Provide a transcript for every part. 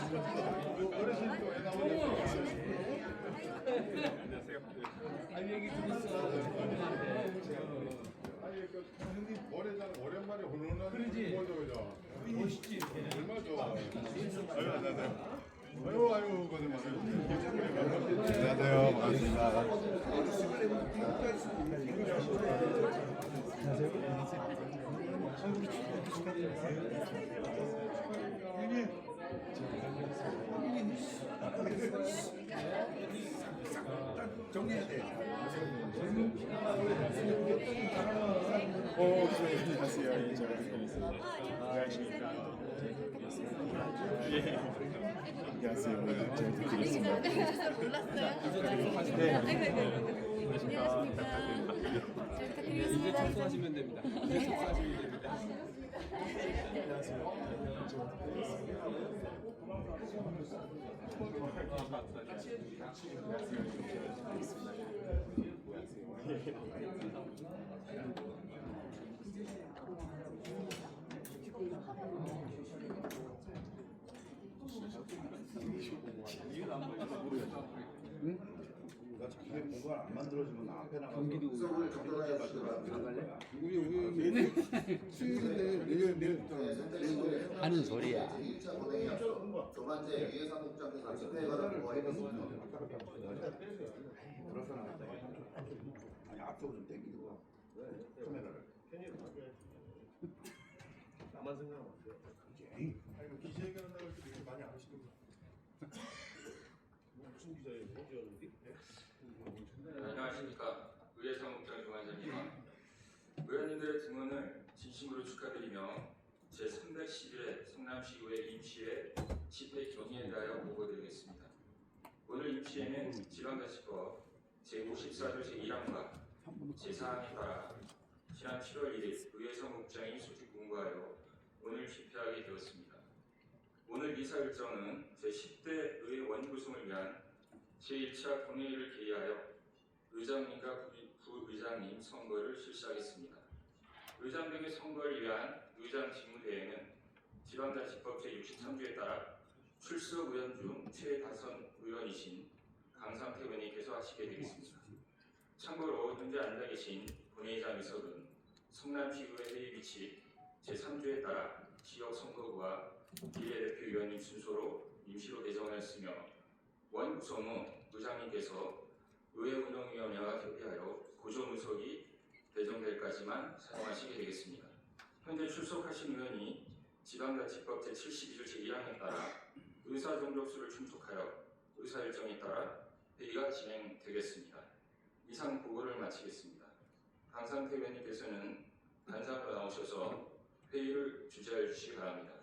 어르신 또애 아니 얘기 좀 있어. 아니 그 형님 오래전 오랜만에 훈훈한 그러지. 거죠 그죠? 멋있지 이렇게. 얼마나 좋아. 아유 안녕하세요. 아유 고생 많으세요. 안녕하세요. 반갑습니다. 정리해야 돼. 안녕하세요. 잘 부탁드리겠습니다. 안녕하십니까. 예. 안녕하세요. 잘 부탁드리겠습니다. 몰랐어요? 네. 안녕하십니까. 잘 이제 부탁드리겠습니다. 청소하시면 됩니다. 이제 청소하시면 됩니다. 나 자기 공간 안 만들어주면 나 앞에 나가서 경기도 수요일 적절하게 만들어. 우리 수요일인데 내일 하는 소리야. 두 번째 유해 사무국장께서 집회관을 보고했습니다. 들어서 나갔다. 아니 앞쪽으로 좀 당기고 카메라를. 나만 생각하면 안 돼요. 아니 기자회견 나갈 때 되게 많이 안 하시던데. 무슨 기자회견 어디 안녕하십니까. 의회사무국장 조관장입니다. 의원님들의 등원을 진심으로 축하드리며 제311회 성남시의회 임시회 집회 경위에 대하여 보고드리겠습니다. 오늘 임시회는 지방자치법 제54조 제1항과 제4항에 따라 지난 7월 1일 의회사무국장이 소집 공고하여 오늘 집회하게 되었습니다. 오늘 이사 일정은 제10대 의회 원구성을 위한 제1차 본회의를 개의하여 의장님과 부의장님 선거를 실시하겠습니다. 의장 등의 선거를 위한 의장 직무대행은 지방자치법 제63조에 따라 출석 의원 중 최다선 의원이신 강상태 의원님께서 하시게 되겠습니다. 참고로 현재 앉아 계신 본회의장 의석은 성남시의회 회의 규칙 제3조에 따라 지역선거구와 비례대표위원님 순서로 임시로 배정하였으며 원구성 후 의장님께서 의회운영위원회와 협의하여 고정의석이 배정될 까지만 사용하시게 되겠습니다. 현재 출석하신 의원이 지방자치법 제72조 제1항에 따라 의사정족수를 충족하여 의사일정에 따라 회의가 진행되겠습니다. 이상 보고를 마치겠습니다. 강상태 의원님께서는 단상으로 나오셔서 회의를 주재해 주시기 바랍니다.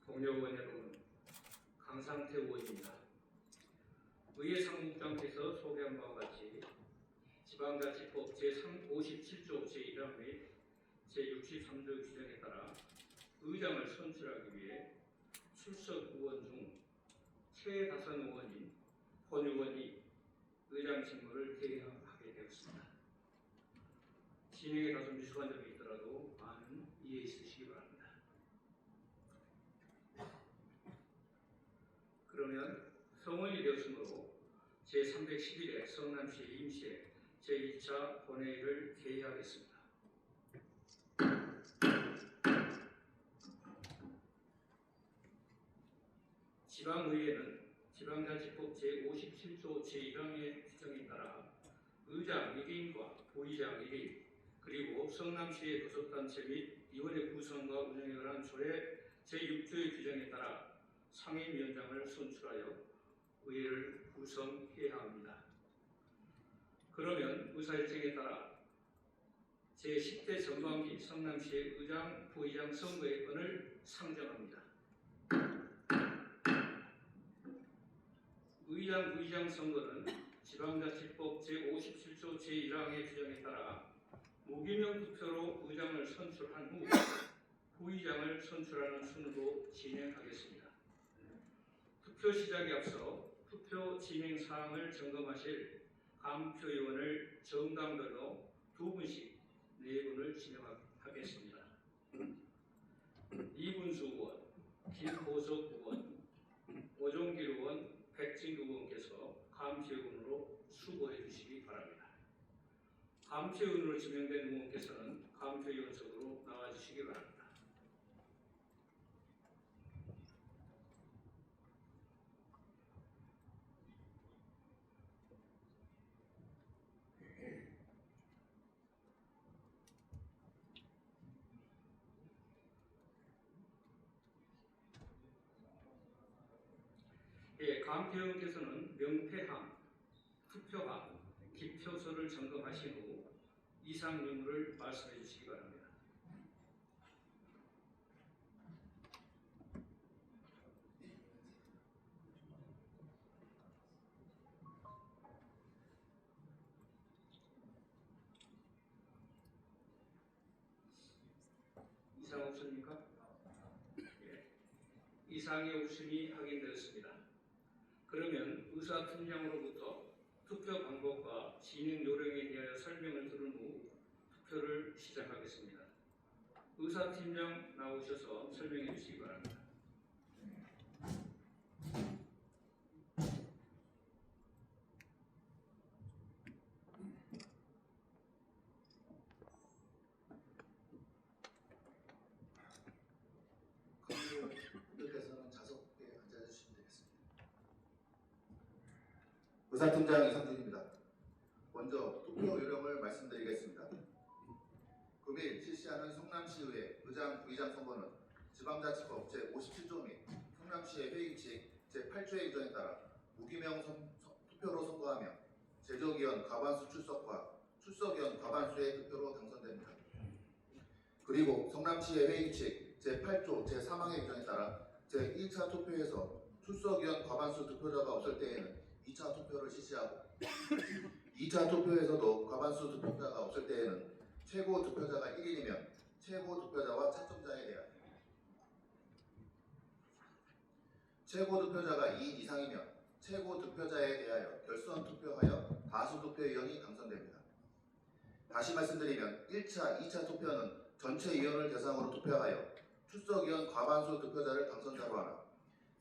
동료 의원 여러분, 강상태 의원입니다. 의회사무국장께서 소개한 바와 같이 지방자치법 제57조 제1항 및 제63조 규정에 따라 의장을 선출하기 위해 출석 의원 중 최다선 의원인 권 의원이 의장 직무를 대행하게 되었습니다. 진행에 다소 미숙한 점이 있더라도 많은 이해 있으시기 바랍니다. 그러면 성원이 되었으므로 제311회 성남시 임시회 제2차 본회의를 개의하겠습니다. 지방의회는 지방자치법 제57조 제1항의 규정에 따라 의장 1인과 부의장 1인 그리고 성남시의 교섭단체 및 위원회 구성과 운영에 관한 조례 제6조의 규정에 따라 상임위원장을 선출하여 의회를 구성해야 합니다. 그러면 의사일정에 따라 제10대 전반기 성남시의 의장, 부의장 선거의원을 상정합니다. 의장, 부의장 선거는 지방자치법 제57조 제1항의 규정에 따라 무기명 투표로 의장을 선출한 후 부의장을 선출하는 순으로 진행하겠습니다. 투표 시작에 앞서 투표 진행 사항을 점검하실 감표위원을 정당별로 2분씩 4분을 지명하겠습니다. 이분수 의원, 김보석 의원, 오종길 의원, 백진구 의원께서 감표위원으로 수고해 주시기 바랍니다. 감표위원으로 지명된 의원께서는 감표위원석으로 나와주시기 바랍니다. 예, 감표위원께서는 명패함, 투표함, 기표서를 점검하신 후 이상 유무를 말씀해 주시기 바랍니다. 이상 없습니까? 예, 이상이 없음이 확인되었습니다. 그러면 의사팀장으로부터 투표 방법과 진행 요령에 대하여 설명을 들은 후 투표를 시작하겠습니다. 의사팀장 나오셔서 설명해 주시기 바랍니다. 분들께서는 좌석에 앉아주시면 되겠습니다. 의사팀장 이상준입니다. 먼저 투표 요령을 말씀드리겠습니다. 금일 실시하는 성남시의회 의장, 부의장 선거는 지방자치법 제57조 및 성남시의 회의칙 제8조의 규정에 따라 무기명 투표로 선거하며 제적위원 과반수 출석과 출석위원 과반수의 투표로 당선됩니다. 그리고 성남시의 회의칙 제8조 제3항의 규정에 따라 제1차 투표에서 출석위원 과반수 득표자가 없을 때에는 2차 투표를 실시하고 2차 투표에서도 과반수 득표자가 없을 때에는 최고 득표자가 1인이면 최고 득표자와 차점자에 대하여 최고 득표자가 2인 이상이면 최고 득표자에 대하여 결선 투표하여 다수 투표위원이 당선됩니다. 다시 말씀드리면 1차, 2차 투표는 전체 위원을 대상으로 투표하여 출석위원 과반수 득표자를 당선자로 하나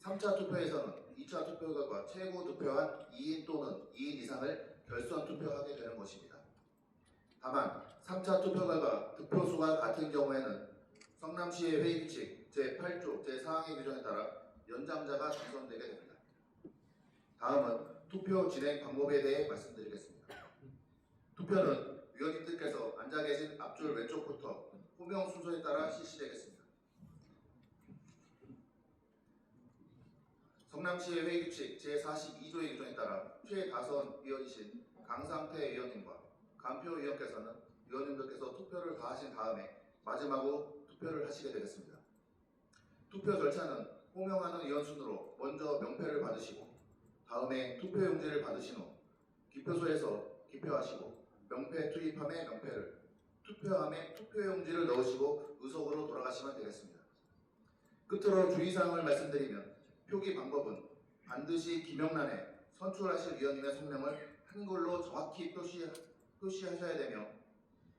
3차 투표에서는 2차 투표 결과 최고 득표한 2인 또는 2인 이상을 결선 투표하게 되는 것입니다. 다만 3차 투표 결과 득표수가 같은 경우에는 성남시의 회의규칙 제8조 제4항의 규정에 따라 연장자가 당선되게 됩니다. 다음은 투표 진행 방법에 대해 말씀드리겠습니다. 투표는 위원님들께서 앉아 계신 앞줄 왼쪽부터 호명 순서에 따라 실시되겠습니다. 성남시의 회의규칙 제42조의 규정에 따라 최다선 위원이신 강상태 위원님과 감표 위원께서는 위원님들께서 투표를 다 하신 다음에 마지막으로 투표를 하시게 되겠습니다. 투표 절차는 호명하는 위원 순으로 먼저 명패를 받으시고 다음에 투표용지를 받으신 후 기표소에서 기표하시고 명패 투입함에 명패를 투표함에 투표용지를 넣으시고 의석으로 돌아가시면 되겠습니다. 끝으로 주의사항을 말씀드리면 표기 방법은 반드시 기명란에 선출하실 위원님의 성명을 한글로 정확히 표시하셔야 되며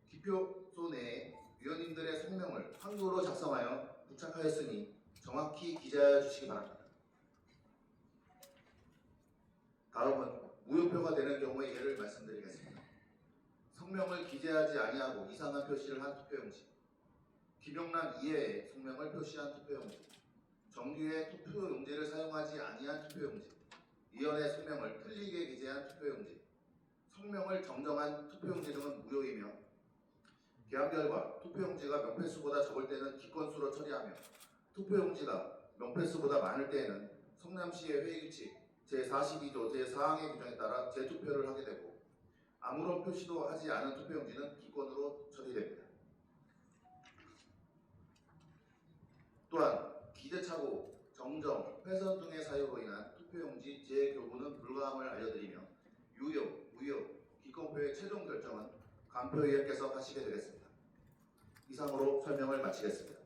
기표소 내에 위원님들의 성명을 한글로 작성하여 부착하였으니 정확히 기재하여 주시기 바랍니다. 다음은 무효표가 되는 경우의 예를 말씀드리겠습니다. 성명을 기재하지 아니하고 이상한 표시를 한 투표용지, 기명란 이외에 성명을 표시한 투표용지, 정규의 투표용지를 사용하지 아니한 투표용지, 위원의 성명을 틀리게 기재한 투표용지, 성명을 정정한 투표용지 등은 무효이며 개합 결과 투표용지가 명패수보다 적을 때는 기권수로 처리하며 투표용지가 명패수보다 많을 때에는 성남시의 회의규칙 제42조 제4항의 규정에 따라 재투표를 하게 되고 아무런 표시도 하지 않은 투표용지는 기권으로 처리됩니다. 또한 기대착오, 정정, 훼손 등의 사유로 인한 투표용지 재교부는 불가함을 알려드리며 유효, 무효, 기권표의 최종 결정은 간표위원께서 하시게 되겠습니다. 이상으로 설명을 마치겠습니다.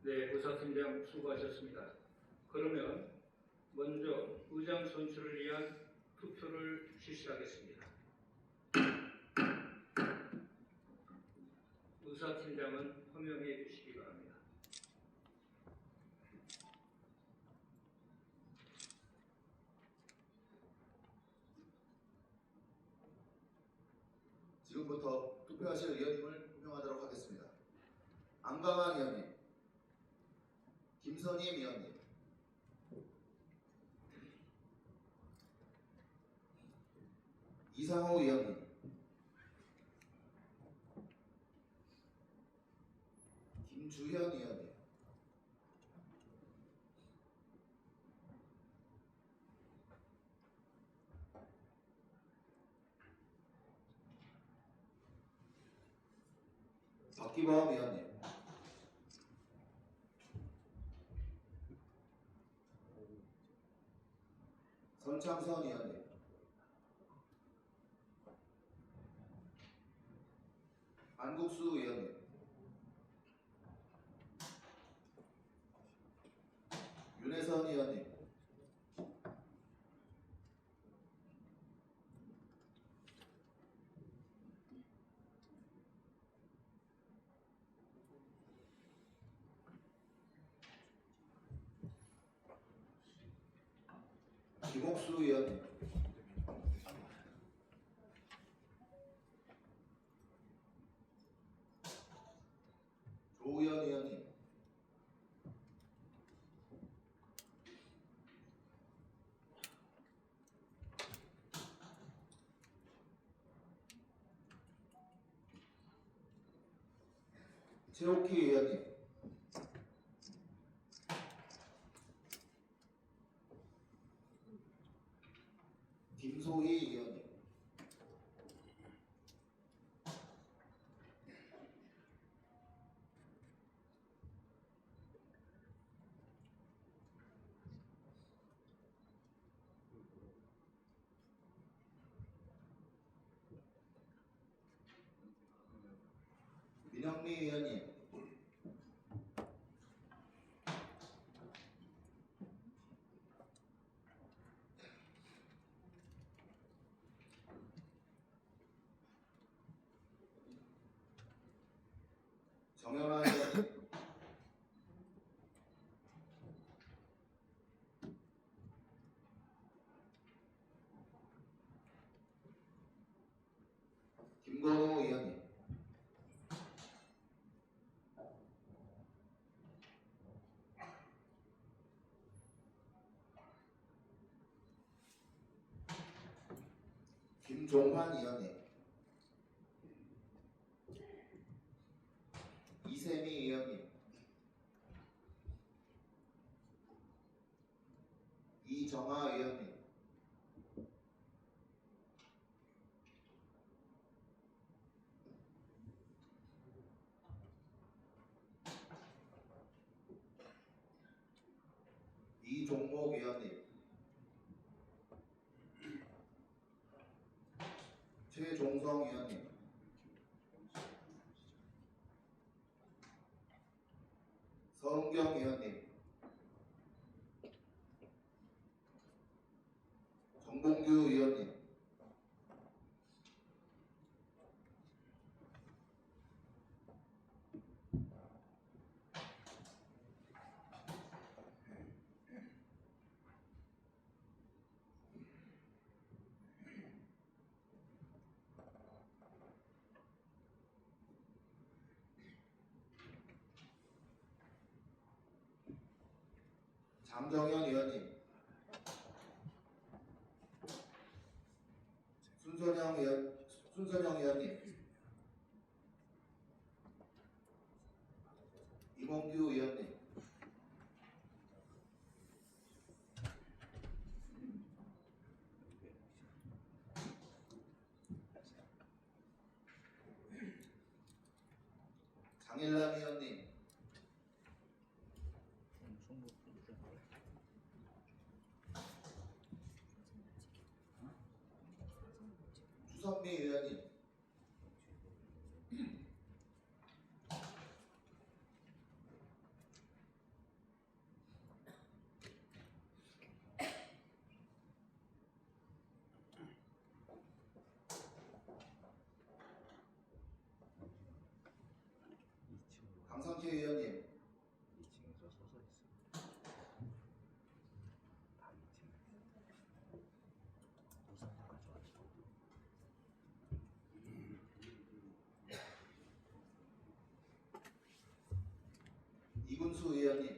네, 의사팀장 수고하셨습니다. 그러면 먼저 의장 선출을 위한 투표를 실시하겠습니다. 의사팀장은 허명해 주시기 바랍니다. 지금부터 투표하실 의원님을 호명하도록 하겠습니다. 안강한 의원님, 김선임 의원님, 이상호 의원님, 김주현 의원님, 박기범 의원님, 선창선 의원님, 안국수 의원님, 윤혜선 의원님, 김옥수 의원님, 조의원 의원님, 최옥희 의원님, 김소희 의원님, 민영미 의원님, 정연아 의원님, 김건호 의원님, 김종환 의원님, 이세미 의원님, 이정아 의원님, 이종목 의원님, 최종성 의원님, 서은경 의원님, 정봉규 의원님, 장정현 의원님, 순선영 의원님, 이몽규 의원님, 의원님, 주선미 의원님, 강상태 의원님, 이군수 의원님,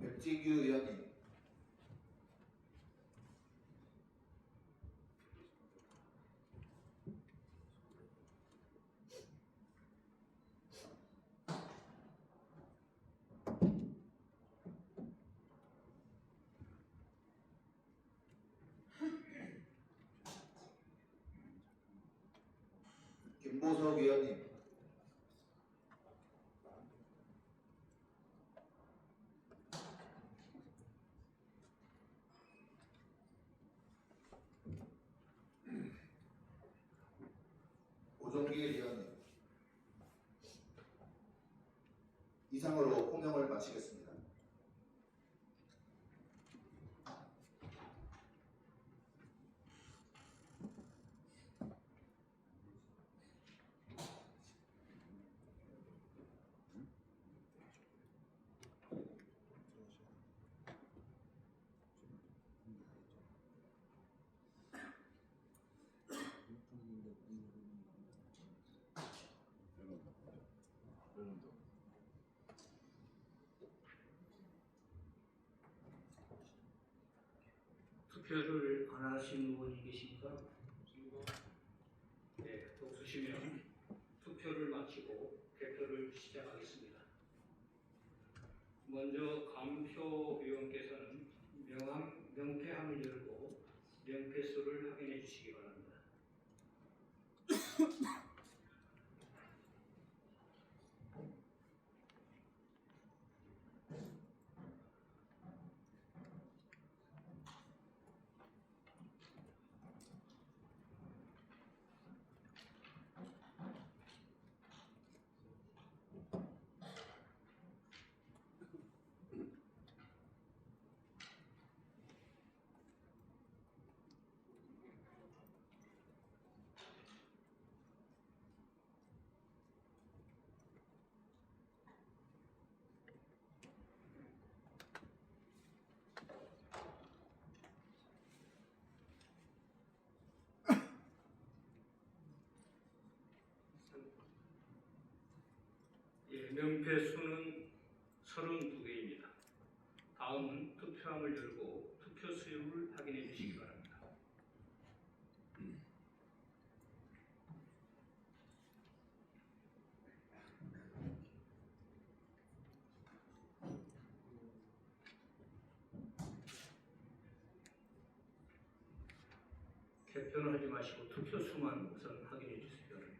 백지규 의원님, 김보석 의원님, 오종길 의원님, 이상으로 호명을 마치겠습니다. 투표를 안 하신 의원이 계십니까? 네, 없으시면 투표를 마치고 개표를 시작하겠습니다. 먼저 감표 위원께서는 명패함을 열고 명패수를 확인해 주시기 바랍니다. 예, 명패 수는 32개입니다. 다음은 투표함을 열고 투표 수율을 확인해 주시기 바랍니다. 개표는 하지 마시고 투표 수만 우선 확인해 주시기 바랍니다.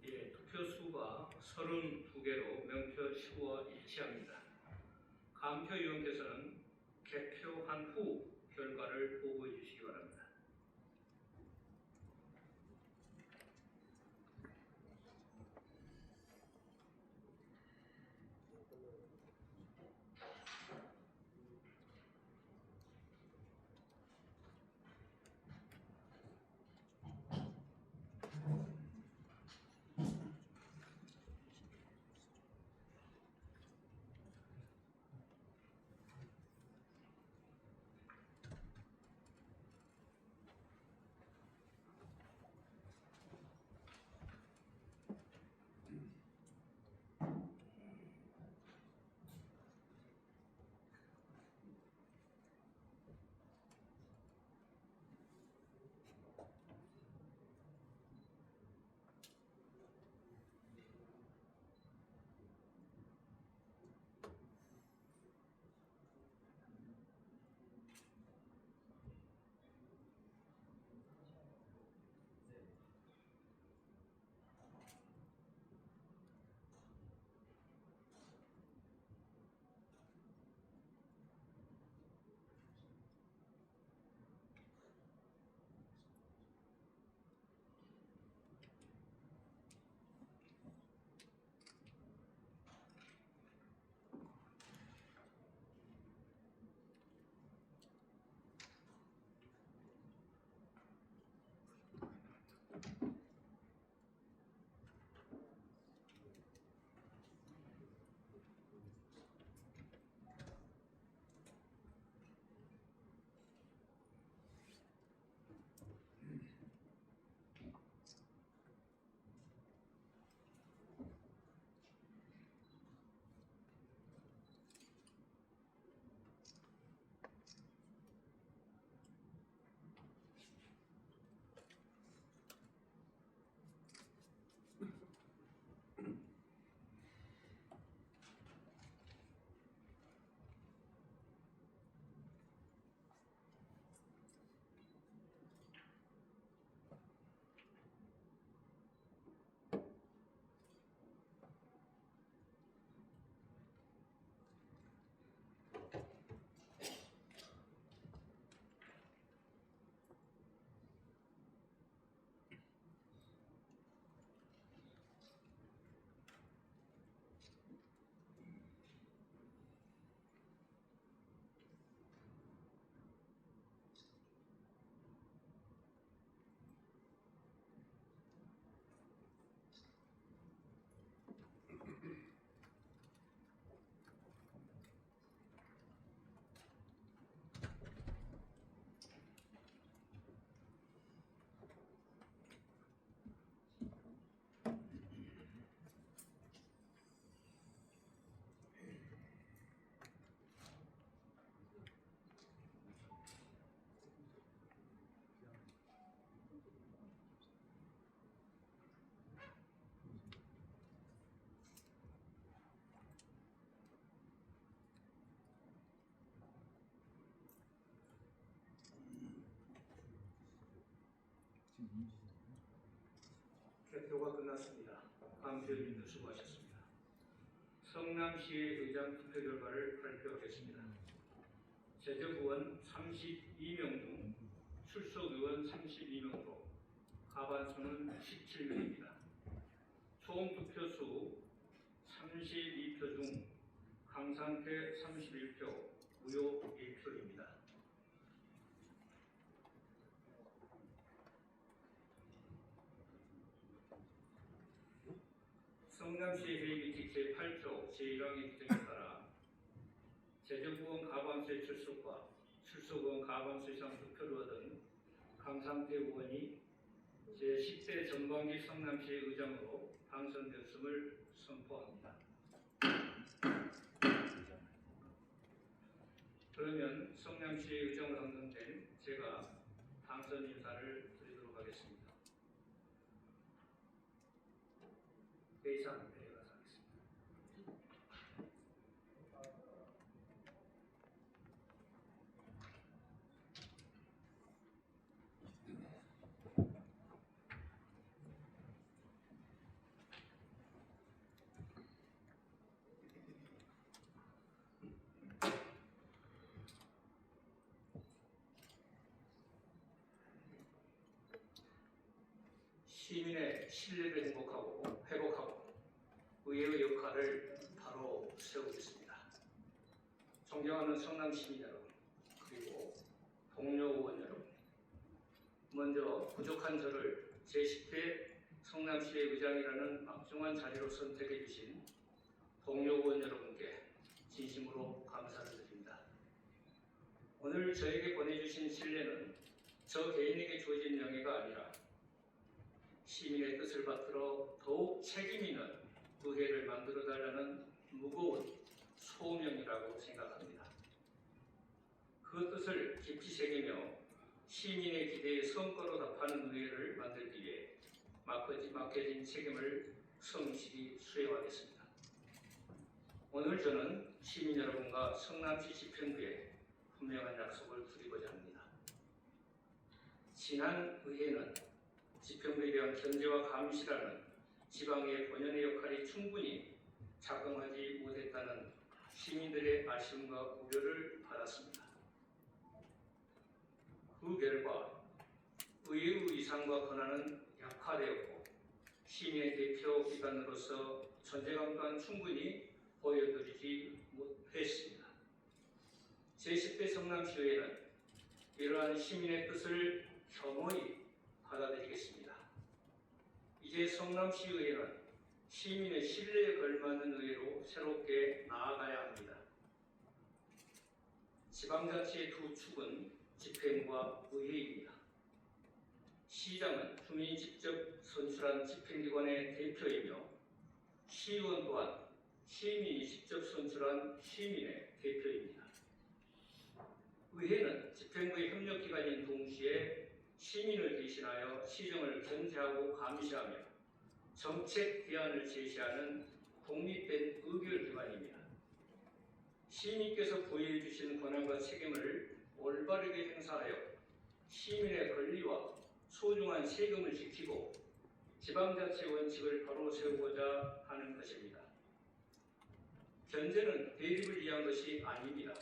예, 투표수가 32개로 명표수와 일치합니다. 감표위원께서는 개표한 후 결과를 보고해 주시기 바랍니다. 개표가 끝났습니다. 감사위원님들 수고하셨습니다. 성남시의 의장 투표 결과를 발표하겠습니다. 제적 의원 32명 중 출석 의원 32명으로 과반수는 17명입니다. 총 투표수 32표 중 강상태 31표, 무효 1표입니다. 성남시 회의규칙 제8조 제1항의 규정에 따라 제적의원 과반수의 출석과 출석의원 과반수 이상 투표를 얻은 강상태 의원이 제10대 전반기 성남시 의장으로 당선되었음을 선포합니다. 그러면 성남시 의장으로 선정된 제가 당선 인사를 드리도록 하겠습니다. 회의장 내려가서 하겠습니다. 시민의 신뢰를 회복하고 의회의 역할을 바로 세우겠습니다. 존경하는 성남 시민 여러분, 그리고 동료 의원 여러분, 먼저 부족한 저를 제10대 성남시의 의장이라는 막중한 자리로 선택해 주신 동료 의원 여러분께 진심으로 감사를 드립니다. 오늘 저에게 보내주신 신뢰는 저 개인에게 주어진 명예가 아니라 시민의 뜻을 받들어 더욱 책임 있는 의회를 만들어달라는 무거운 소명이라고 생각합니다. 그 뜻을 깊이 새기며 시민의 기대에 성과로 답하는 의회를 만들기 위해 맡겨진 책임을 성실히 수행하겠습니다. 오늘 저는 시민 여러분과 성남시 집행부에 분명한 약속을 드리고자 합니다. 지난 의회는 집행부에 대한 견제와 감시라는 지방의 본연의 역할이 충분히 작동하지 못했다는 시민들의 아쉬움과 우려를 받았습니다. 그 결과 의회의 위상과 권한은 약화되었고 시민의 대표 기관으로서 존재감 또한 충분히 보여드리지 못했습니다. 제10대 성남시의회는 이러한 시민의 뜻을 겸허히 받아들이겠습니다. 이제 성남시의회는 시민의 신뢰에 걸맞는 의회로 새롭게 나아가야 합니다. 지방자치의 두 축은 집행과 의회입니다. 시장은 주민이 직접 선출한 집행기관의 대표이며 시의원 또한 시민이 직접 선출한 시민의 대표입니다. 의회는 집행부의 협력기관인 동시에 시민을 대신하여 시정을 견제하고 감시하며 정책 대안을 제시하는 독립된 의결기관입니다. 시민께서 부여해 주신 권한과 책임을 올바르게 행사하여 시민의 권리와 소중한 세금을 지키고 지방자치 원칙을 바로 세우고자 하는 것입니다. 견제는 대립을 위한 것이 아닙니다.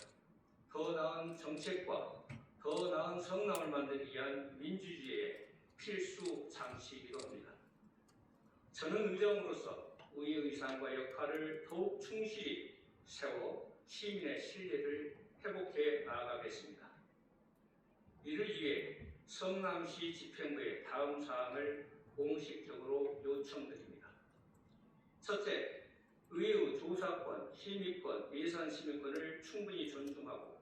더 나은 정책과 더 나은 성남을 만들기 위한 민주주의의 필수 장치이기도 합니다. 저는 의장으로서 의회 의상과 역할을 더욱 충실히 세워 시민의 신뢰를 회복해 나아가겠습니다. 이를 위해 성남시 집행부에 다음 사항을 공식적으로 요청드립니다. 첫째, 의회의 조사권, 심의권, 예산 심의권을 충분히 존중하고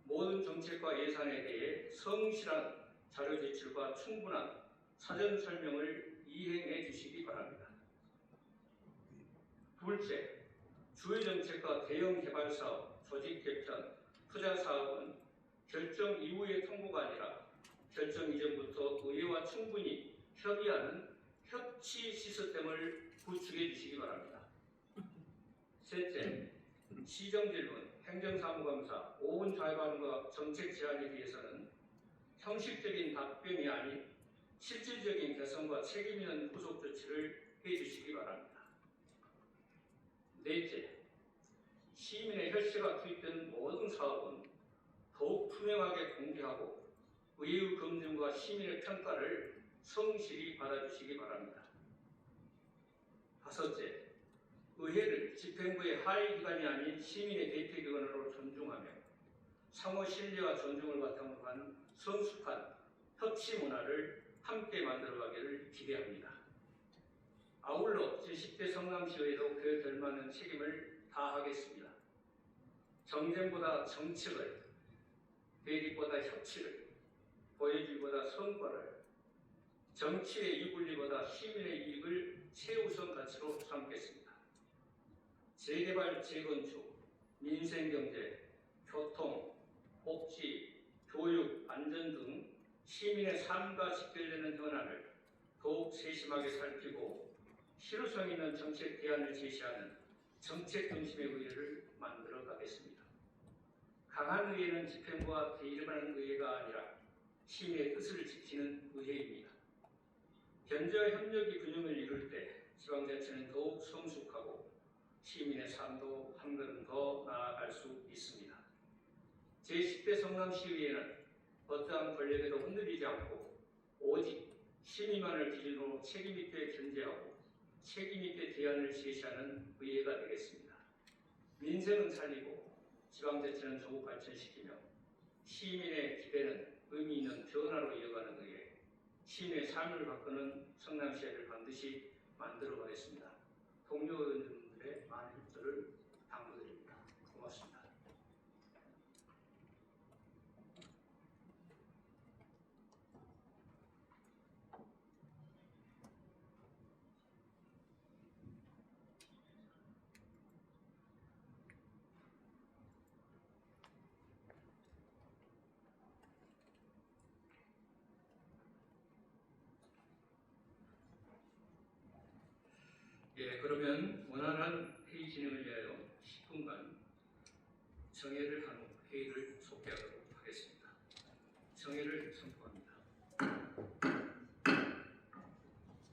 모든 정책과 예산에 대해 성실한 자료 제출과 충분한 사전 설명을 이행해 주시기 바랍니다. 둘째, 주요 정책과 대형 개발 사업, 조직 개편, 투자 사업은 결정 이후의 통보가 아니라 결정 이전부터 의회와 충분히 협의하는 협치 시스템을 구축해 주시기 바랍니다. 셋째, 시정 질문, 행정사무감사, 5분 자유발언과 정책 제안에 대해서는 형식적인 답변이 아닌 실질적인 개선과 책임 있는 후속 조치를 해주시기 바랍니다. 넷째, 시민의 혈세가 투입된 모든 사업은 더욱 투명하게 공개하고 의회의 검증과 시민의 평가를 성실히 받아주시기 바랍니다. 다섯째, 의회를 집행부의 하위 기관이 아닌 시민의 대표기관으로 존중하며 상호 신뢰와 존중을 바탕으로 한 성숙한 협치 문화를 함께 만들어가기를 기대합니다. 아울러 제10대 성남시의회도 그에 걸맞는 책임을 다하겠습니다. 정쟁보다 정책을, 대립보다 협치를, 보여주기보다 성과를, 정치의 이익분리보다 시민의 이익을 최우선 가치로 삼겠습니다. 재개발, 재건축, 민생경제, 교통, 복지, 교육, 안전 등 시민의 삶과 직결되는 현안을 더욱 세심하게 살피고 실효성 있는 정책 대안을 제시하는 정책 중심의 의회를 만들어 가겠습니다. 강한 의회는 집행부와 대립하는 의회가 아니라 시민의 뜻을 지키는 의회입니다. 견제와 협력이 균형을 이룰 때 지방자치는 더욱 성숙하고 시민의 삶도 한 걸음 더 나아갈 수 있습니다. 제10대 성남시의회는 어떠한 권력에도 흔들리지 않고 오직 시민만을 기준으로 책임있게 견제하고 책임있게 대안을 제시하는 의회가 되겠습니다. 민생은 살리고 지방자치는 더욱 발전시키며 시민의 기대는 의미 있는 변화로 이어가는 의회, 시민의 삶을 바꾸는 성남시의회를 반드시 만들어 가겠습니다. 동료 의원님들의 많은 협조를 당부드립니다. 고맙습니다. 예, 그러면 원활한 회의 진행을 위하여 10분간 정회를 한 후 회의를 속개하도록 하겠습니다. 정회를